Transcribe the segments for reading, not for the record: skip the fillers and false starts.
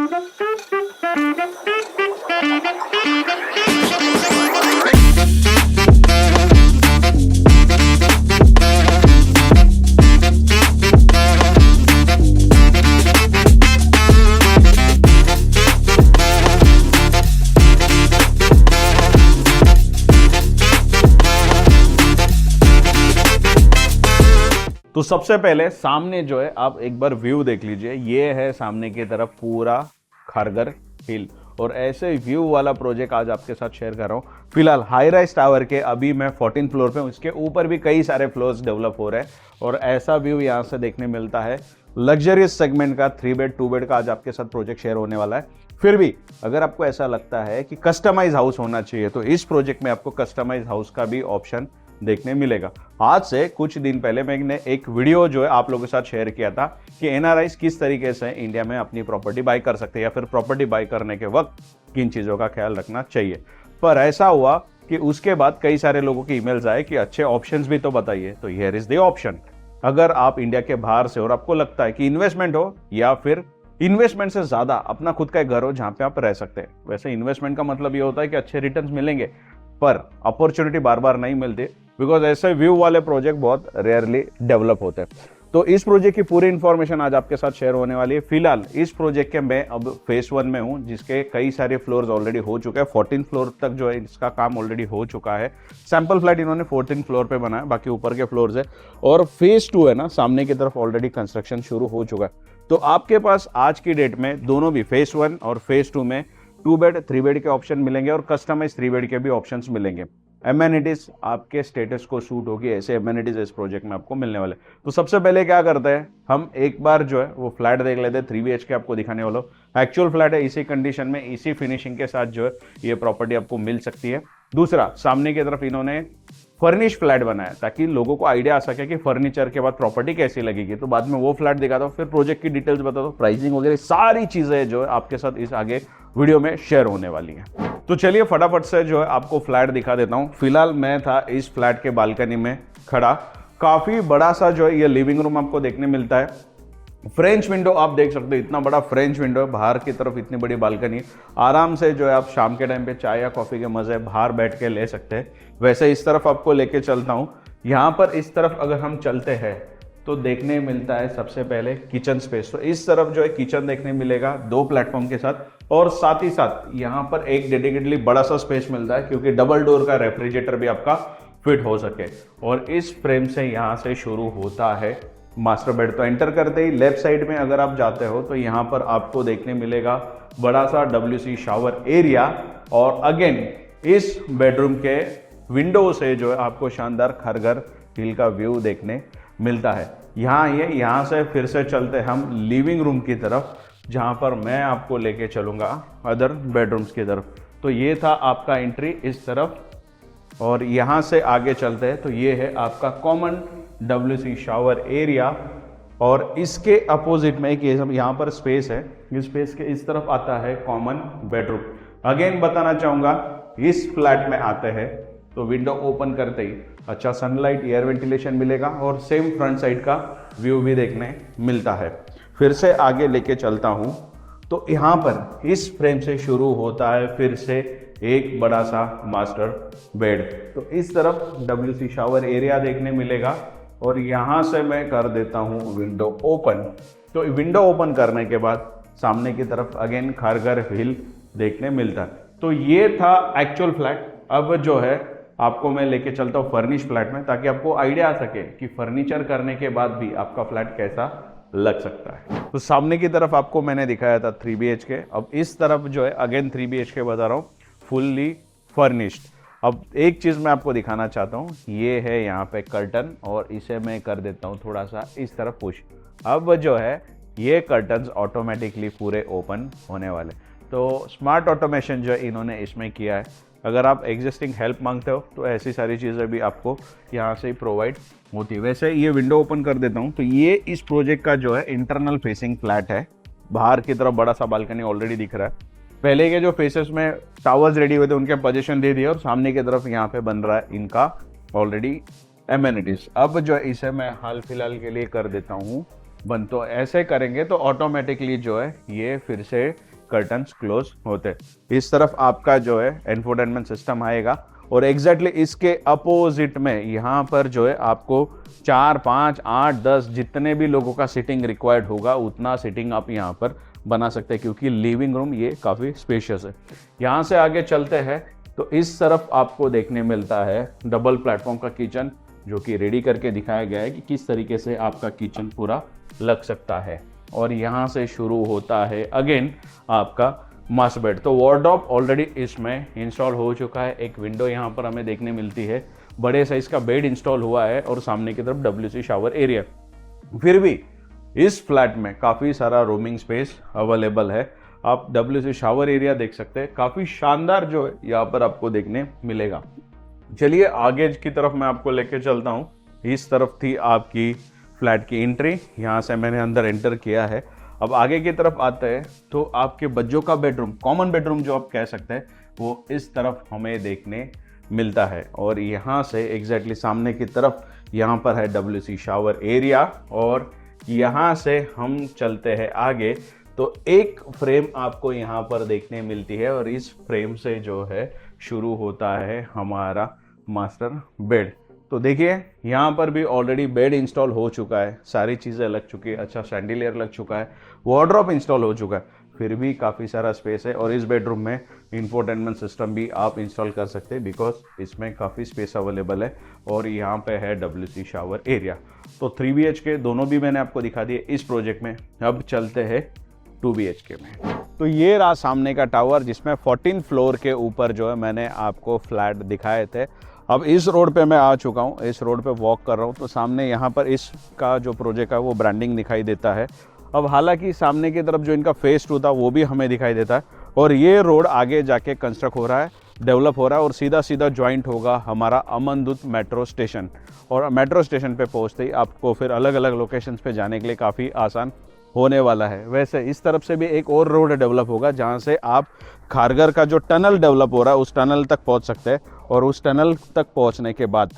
तो सबसे पहले सामने जो है आप एक बार व्यू देख लीजिए। ये है सामने की तरफ पूरा खारगर हिल, और ऐसे व्यू वाला प्रोजेक्ट आज आपके साथ शेयर कर रहा हूँ। फिलहाल हाई राइज टावर के अभी मैं 14 फ्लोर पे हूँ, इसके ऊपर भी कई सारे फ्लोर्स डेवलप हो रहे हैं और ऐसा व्यू यहाँ से देखने मिलता है। लग्जरियस सेगमेंट का 3 बेड 2 बेड का आज आपके साथ प्रोजेक्ट शेयर होने वाला है। फिर भी अगर आपको ऐसा लगता है कि कस्टमाइज हाउस होना चाहिए तो इस प्रोजेक्ट में आपको कस्टमाइज हाउस का भी ऑप्शन देखने मिलेगा। आज से कुछ दिन पहले मैंने एक वीडियो जो है आप लोगों के साथ शेयर किया था कि एनआरआईज किस तरीके से इंडिया में अपनी प्रॉपर्टी बाय कर सकते हैं या फिर प्रॉपर्टी बाय करने के वक्त किन चीज़ों का ख्याल रखना चाहिए। पर ऐसा हुआ कि उसके बाद कई सारे लोगों के ईमेल्स आए कि अच्छे ऑप्शंस भी तो बताइए। तो हियर इज द ऑप्शन। अगर आप इंडिया के बाहर से और आपको लगता है कि इन्वेस्टमेंट हो या फिर इन्वेस्टमेंट से ज्यादा अपना खुद का एक घर हो जहां पे आप रह सकते हैं। वैसे इन्वेस्टमेंट का मतलब ये होता है कि अच्छे रिटर्न्स मिलेंगे, पर अपॉर्चुनिटी बार बार नहीं मिलती, बिकॉज ऐसे व्यू वाले प्रोजेक्ट बहुत रेयरली डेवलप होते हैं। तो इस प्रोजेक्ट की पूरी इंफॉर्मेशन आज आपके साथ शेयर होने वाली है। फिलहाल इस प्रोजेक्ट के मैं अब फेज 1 में हूं, जिसके कई सारे फ्लोर्स ऑलरेडी हो चुके हैं। 14 फ्लोर तक जो है इसका काम ऑलरेडी हो चुका है। सैंपल फ्लैट इन्होंने 14 फ्लोर पे बनाया, बाकी ऊपर के फ्लोर्स है। और फेज 2 है ना, सामने की तरफ ऑलरेडी कंस्ट्रक्शन शुरू हो चुका है। तो आपके पास आज की डेट में दोनों भी फेज 1 और फेज 2 में 2 बेड 3 बेड के ऑप्शन मिलेंगे और कस्टमाइज 3 बेड के भी ऑप्शंस मिलेंगे। एमेनिटीज आपके स्टेटस को सूट होगी, ऐसे एमेनिटीज इस प्रोजेक्ट में आपको मिलने वाले। तो सबसे पहले क्या करते हैं, हम एक बार जो है वो फ्लैट देख लेते हैं। 3 BHK आपको दिखाने वाला हूं। एक्चुअल फ्लैट है, इसी कंडीशन में इसी फिनिशिंग के साथ जो है ये प्रॉपर्टी आपको मिल सकती है। दूसरा, सामने की तरफ इन्होंने फर्निश फ्लैट बनाया ताकि लोगों को आइडिया आ सके कि फर्नीचर के बाद प्रॉपर्टी कैसी लगेगी। तो बाद में वो फ्लैट दिखाता हूँ, फिर प्रोजेक्ट की डिटेल्स बताता हूँ, प्राइसिंग वगैरह सारी चीजें जो है आपके साथ इस आगे वीडियो में शेयर होने वाली है। तो चलिए फटाफट से जो है आपको फ्लैट दिखा देता हूँ। फिलहाल मैं था इस फ्लैट के बालकनी में खड़ा। काफी बड़ा सा जो है ये लिविंग रूम आपको देखने मिलता है। फ्रेंच विंडो आप देख सकते हो, इतना बड़ा फ्रेंच विंडो है। बाहर की तरफ इतनी बड़ी बालकनी, आराम से जो है आप शाम के टाइम पे चाय या कॉफी के मजे बाहर बैठ के ले सकते हैं। वैसे इस तरफ आपको लेके चलता हूँ। यहाँ पर इस तरफ अगर हम चलते हैं तो देखने मिलता है सबसे पहले किचन स्पेस। तो इस तरफ जो है किचन देखने मिलेगा 2 प्लेटफॉर्म के साथ, और साथ ही साथ यहाँ पर एक डेडिकेटली बड़ा सा स्पेस मिलता है क्योंकि डबल डोर का रेफ्रिजरेटर भी आपका फिट हो सके। और इस फ्रेम से यहाँ से शुरू होता है मास्टर बेड। तो एंटर करते ही लेफ्ट साइड में अगर आप जाते हो तो यहाँ पर आपको देखने मिलेगा बड़ा सा WC शावर एरिया, और अगेन इस बेडरूम के विंडो से जो है आपको शानदार खारगर हिल का व्यू देखने मिलता है। यहाँ से फिर से चलते हम लिविंग रूम की तरफ, जहाँ पर मैं आपको लेके चलूँगा अदर बेडरूम्स की तरफ। तो ये था आपका एंट्री इस तरफ, और यहाँ से आगे चलते हैं तो ये है आपका कॉमन WC शावर एरिया, और इसके अपोजिट में एक यहाँ पर स्पेस है। इस स्पेस के इस तरफ आता है कॉमन बेडरूम। अगेन बताना चाहूँगा, इस फ्लैट में आते हैं तो विंडो ओपन करते ही अच्छा सनलाइट एयर वेंटिलेशन मिलेगा और सेम फ्रंट साइड का व्यू भी देखने मिलता है। फिर से आगे लेके चलता हूँ तो यहाँ पर इस फ्रेम से शुरू होता है फिर से एक बड़ा सा मास्टर बेड। तो इस तरफ WC शावर एरिया देखने मिलेगा, और यहाँ से मैं कर देता हूँ विंडो ओपन। तो विंडो ओपन करने के बाद सामने की तरफ अगेन खारगर हिल देखने मिलता है। तो ये था एक्चुअल फ्लैट। अब जो है आपको मैं लेके चलता हूँ फर्निश फ्लैट में, ताकि आपको आइडिया आ सके कि फर्नीचर करने के बाद भी आपका फ्लैट कैसा लग सकता है। तो सामने की तरफ आपको मैंने दिखाया था 3 BHK। अब इस तरफ जो है अगेन 3 BHK बता रहा हूँ, फुल्ली फर्निश्ड। अब एक चीज़ मैं आपको दिखाना चाहता हूँ, ये है यहाँ पे कर्टन, और इसे मैं कर देता हूँ थोड़ा सा इस तरफ पुश। अब जो है ये कर्टन्स ऑटोमेटिकली पूरे ओपन होने वाले। तो स्मार्ट ऑटोमेशन जो इन्होंने इसमें किया है। अगर आप एग्जिस्टिंग हेल्प मांगते हो तो ऐसी सारी चीज़ें भी आपको यहाँ से ही प्रोवाइड होती है। वैसे ये विंडो ओपन कर देता हूँ तो ये इस प्रोजेक्ट का जो है इंटरनल फेसिंग फ्लैट है। बाहर की तरफ बड़ा सा बालकनी ऑलरेडी दिख रहा है। पहले के जो फेसेस में टावर्स रेडी हुए थे उनके पोजीशन दे दिए, और सामने की तरफ यहाँ पे बन रहा है इनका ऑलरेडी एमेनिटीज। अब जो है इसे मैं हाल फिलहाल के लिए कर देता हूँ बंद। तो ऐसे करेंगे तो ऑटोमेटिकली जो है ये फिर से कर्टन्स क्लोज होते हैं। इस तरफ आपका जो है इंफोटेनमेंट सिस्टम आएगा और एग्जैक्टली इसके अपोजिट में यहाँ पर जो है आपको 4, 5, 8, 10 जितने भी लोगों का सीटिंग रिक्वायर्ड होगा उतना सीटिंग आप यहाँ पर बना सकते हैं, क्योंकि लिविंग रूम ये काफ़ी स्पेशियस है। यहाँ से आगे चलते हैं तो इस तरफ आपको देखने मिलता है डबल प्लेटफॉर्म का किचन, जो कि रेडी करके दिखाया गया है कि किस तरीके से आपका किचन पूरा लग सकता है। और यहाँ से शुरू होता है अगेन आपका मास्टर बेड। तो वार्डरोब ऑलरेडी इसमें इंस्टॉल हो चुका है। एक विंडो यहाँ पर हमें देखने मिलती है, बड़े साइज का बेड इंस्टॉल हुआ है और सामने की तरफ WC शावर एरिया। फिर भी इस फ्लैट में काफ़ी सारा रूमिंग स्पेस अवेलेबल है। आप WC शावर एरिया देख सकते हैं, काफ़ी शानदार जो है यहाँ पर आपको देखने मिलेगा। चलिए आगे की तरफ मैं आपको लेके चलता हूँ। इस तरफ थी आपकी फ्लैट की एंट्री, यहाँ से मैंने अंदर एंटर किया है। अब आगे की तरफ आते हैं तो आपके बच्चों का बेडरूम, कॉमन बेडरूम जो आप कह सकते हैं, वो इस तरफ हमें देखने मिलता है। और यहाँ से एग्जैक्टली सामने की तरफ यहाँ पर है WC शावर एरिया। और यहाँ से हम चलते हैं आगे तो एक फ्रेम आपको यहाँ पर देखने मिलती है और इस फ्रेम से जो है शुरू होता है हमारा मास्टर बेड। तो देखिए यहाँ पर भी ऑलरेडी बेड इंस्टॉल हो चुका है, सारी चीज़ें लग चुकी है, अच्छा सैंडिलियर लग चुका है, वार्डरोब इंस्टॉल हो चुका है। फिर भी काफ़ी सारा स्पेस है और इस बेडरूम में इंफोटेनमेंट सिस्टम भी आप इंस्टॉल कर सकते हैं, बिकॉज इसमें काफ़ी स्पेस अवेलेबल है। और यहाँ पे है WC शावर एरिया। तो 3 BHK दोनों भी मैंने आपको दिखा दिए इस प्रोजेक्ट में। अब चलते हैं 2 BHK में। तो ये रहा सामने का टावर, जिसमें 14 फ्लोर के ऊपर जो है मैंने आपको फ्लैट दिखाए थे। अब इस रोड पे मैं आ चुका हूँ, इस रोड पे वॉक कर रहा हूँ, तो सामने यहाँ पर इसका जो प्रोजेक्ट है वो ब्रांडिंग दिखाई देता है। अब हालांकि सामने की तरफ जो इनका फेस 2 था वो भी हमें दिखाई देता है। और ये रोड आगे जाके कंस्ट्रक्ट हो रहा है, डेवलप हो रहा है और सीधा सीधा ज्वाइंट होगा हमारा अमनदूत मेट्रो स्टेशन। और मेट्रो स्टेशन पे पहुँचते ही आपको फिर अलग अलग लोकेशंस पे जाने के लिए काफ़ी आसान होने वाला है। वैसे इस तरफ से भी एक और रोड डेवलप होगा, जहाँ से आप खारघर का जो टनल डेवलप हो रहा है उस टनल तक पहुँच सकते हैं। और उस टनल तक पहुँचने के बाद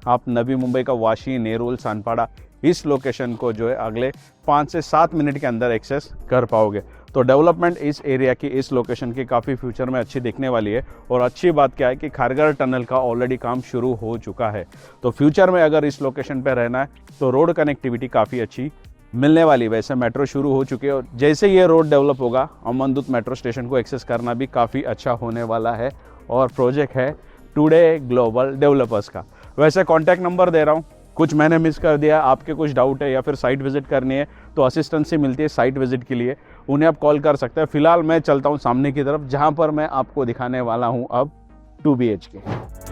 आप नवी मुंबई का वाशी, नेरुल, सानपाड़ा इस लोकेशन को जो है अगले 5 से 7 मिनट के अंदर एक्सेस कर पाओगे। तो डेवलपमेंट इस एरिया की, इस लोकेशन की काफ़ी फ्यूचर में अच्छी दिखने वाली है। और अच्छी बात क्या है कि खारघर टनल का ऑलरेडी काम शुरू हो चुका है। तो फ्यूचर में अगर इस लोकेशन पर रहना है तो रोड कनेक्टिविटी काफ़ी अच्छी मिलने वाली। वैसे मेट्रो शुरू हो चुकी है और जैसे ये रोड डेवलप होगा अमनदूत मेट्रो स्टेशन को एक्सेस करना भी काफ़ी अच्छा होने वाला है। और प्रोजेक्ट है टुडे ग्लोबल डेवलपर्स का। वैसे कॉन्टैक्ट नंबर दे रहा हूँ, कुछ मैंने मिस कर दिया, आपके कुछ डाउट है या फिर साइट विजिट करनी है तो असिस्टेंसी मिलती है साइट विजिट के लिए, उन्हें आप कॉल कर सकते हैं। फिलहाल मैं चलता हूँ सामने की तरफ, जहाँ पर मैं आपको दिखाने वाला हूँ अब 2 BHK।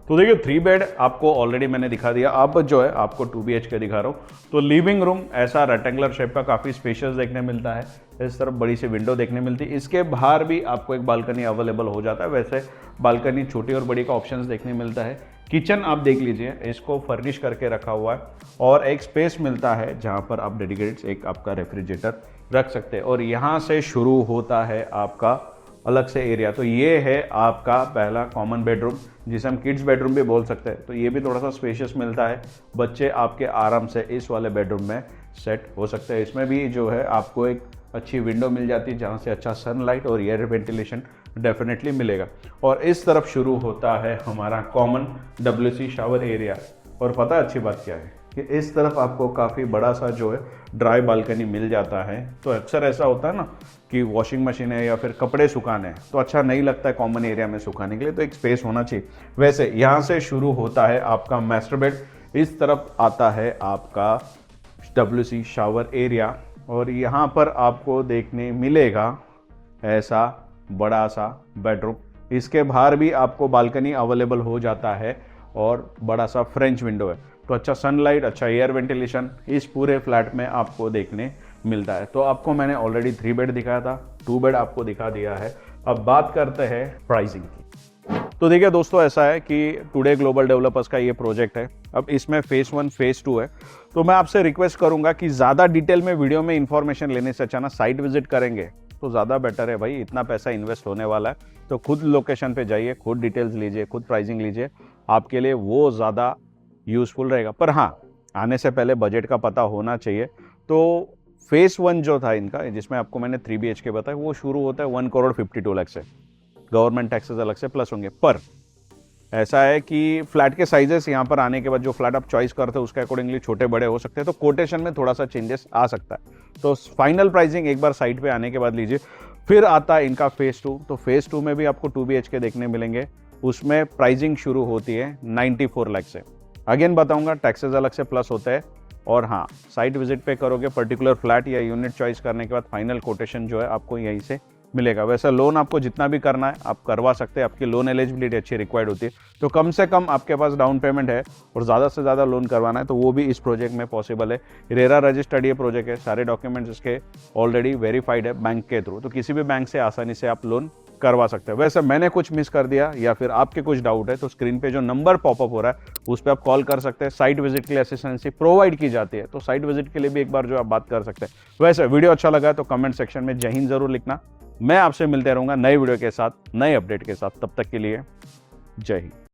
तो देखिए 3 बेड आपको ऑलरेडी मैंने दिखा दिया। अब जो है आपको 2 BHK दिखा रहा हूँ। तो लिविंग रूम ऐसा रेक्टेंगुलर शेप का काफ़ी स्पेशियस देखने मिलता है। इस तरफ बड़ी सी विंडो देखने मिलती है। इसके बाहर भी आपको एक बालकनी अवेलेबल हो जाता है। वैसे बालकनी छोटी और बड़ी का ऑप्शंस देखने मिलता है। किचन आप देख लीजिए, इसको फर्निश करके रखा हुआ है और एक स्पेस मिलता है जहाँ पर आप डेडिकेटेड एक आपका रेफ्रिजरेटर रख सकते हैं। और यहाँ से शुरू होता है आपका अलग से एरिया। तो ये है आपका पहला कॉमन बेडरूम, जिसे हम किड्स बेडरूम भी बोल सकते हैं। तो ये भी थोड़ा सा स्पेशियस मिलता है, बच्चे आपके आराम से इस वाले बेडरूम में सेट हो सकते हैं। इसमें भी जो है आपको एक अच्छी विंडो मिल जाती है, जहाँ से अच्छा सनलाइट और एयर वेंटिलेशन डेफिनेटली मिलेगा। और इस तरफ शुरू होता है हमारा कॉमन WC शावर एरिया। और पता है अच्छी बात क्या है, कि इस तरफ आपको काफ़ी बड़ा सा जो है ड्राई बालकनी मिल जाता है। तो अक्सर ऐसा होता है ना कि वॉशिंग मशीन है या फिर कपड़े सुखाने हैं तो अच्छा नहीं लगता है कॉमन एरिया में सुखाने के लिए, तो एक स्पेस होना चाहिए। वैसे यहाँ से शुरू होता है आपका मास्टर बेड, इस तरफ आता है आपका WC शावर एरिया, और यहाँ पर आपको देखने मिलेगा ऐसा बड़ा सा बेडरूम। इसके बाहर भी आपको बालकनी अवेलेबल हो जाता है और बड़ा सा फ्रेंच विंडो है, तो अच्छा सनलाइट, अच्छा एयर वेंटिलेशन इस पूरे फ्लैट में आपको देखने मिलता है। तो आपको मैंने ऑलरेडी 3 बेड दिखाया था, 2 बेड आपको दिखा दिया है। अब बात करते हैं प्राइसिंग की। तो देखिए दोस्तों, ऐसा है कि टुडे ग्लोबल डेवलपर्स का ये प्रोजेक्ट है। अब इसमें फेज़ 1 फेज़ 2 है, तो मैं आपसे रिक्वेस्ट करूंगा कि ज़्यादा डिटेल में वीडियो में इंफॉर्मेशन लेने से अच्छा ना साइट विजिट करेंगे तो ज़्यादा बेटर है भाई। इतना पैसा इन्वेस्ट होने वाला है तो खुद लोकेशन पे जाइए, खुद डिटेल्स लीजिए, खुद प्राइसिंग लीजिए, आपके लिए वो ज़्यादा यूज़फुल रहेगा। पर हाँ, आने से पहले बजट का पता होना चाहिए। तो फेज़ 1 जो था इनका, जिसमें आपको मैंने 3 BHK बताया, वो शुरू होता है 1,52 लाख से। गवर्नमेंट टैक्सेस अलग से प्लस होंगे। पर ऐसा है कि फ्लैट के साइजेस यहाँ पर आने के बाद जो फ्लैट आप चॉइस करते हो उसके अकॉर्डिंगली छोटे बड़े हो सकते हैं, तो कोटेशन में थोड़ा सा चेंजेस आ सकता है। तो फाइनल प्राइसिंग एक बार साइट पे आने के बाद लीजिए। फिर आता है इनका फेज़ 2। तो फेज़ 2 में भी आपको 2 BHK देखने मिलेंगे। उसमें प्राइसिंग शुरू होती है 94 लाख से। अगेन बताऊंगा, टैक्सेस अलग से प्लस होते हैं। और हाँ, साइट विजिट पे करोगे पर्टिकुलर फ्लैट या यूनिट चॉइस करने के बाद फाइनल कोटेशन जो है आपको यहीं से मिलेगा। वैसे लोन आपको जितना भी करना है आप करवा सकते हैं, आपकी लोन एलिजिबिलिटी अच्छी रिक्वायर्ड होती है। तो कम से कम आपके पास डाउन पेमेंट है और ज़्यादा से ज़्यादा लोन करवाना है तो वो भी इस प्रोजेक्ट में पॉसिबल है। रेरा रजिस्टर्ड ये प्रोजेक्ट है, सारे डॉक्यूमेंट्स इसके ऑलरेडी वेरीफाइड है बैंक के थ्रू, तो किसी भी बैंक से आसानी से आप लोन करवा सकते हैं। वैसे मैंने कुछ मिस कर दिया या फिर आपके कुछ डाउट है तो स्क्रीन पे जो नंबर पॉपअप हो रहा है उस पर आप कॉल कर सकते हैं। साइट विजिट के लिए असिस्टेंसी प्रोवाइड की जाती है, तो साइट विजिट के लिए भी एक बार जो आप बात कर सकते हैं। वैसे वीडियो अच्छा लगा तो कमेंट सेक्शन में जय हिंद जरूर लिखना। मैं आपसे मिलते रहूंगा नए वीडियो के साथ, नए अपडेट के साथ। तब तक के लिए जय हिंद।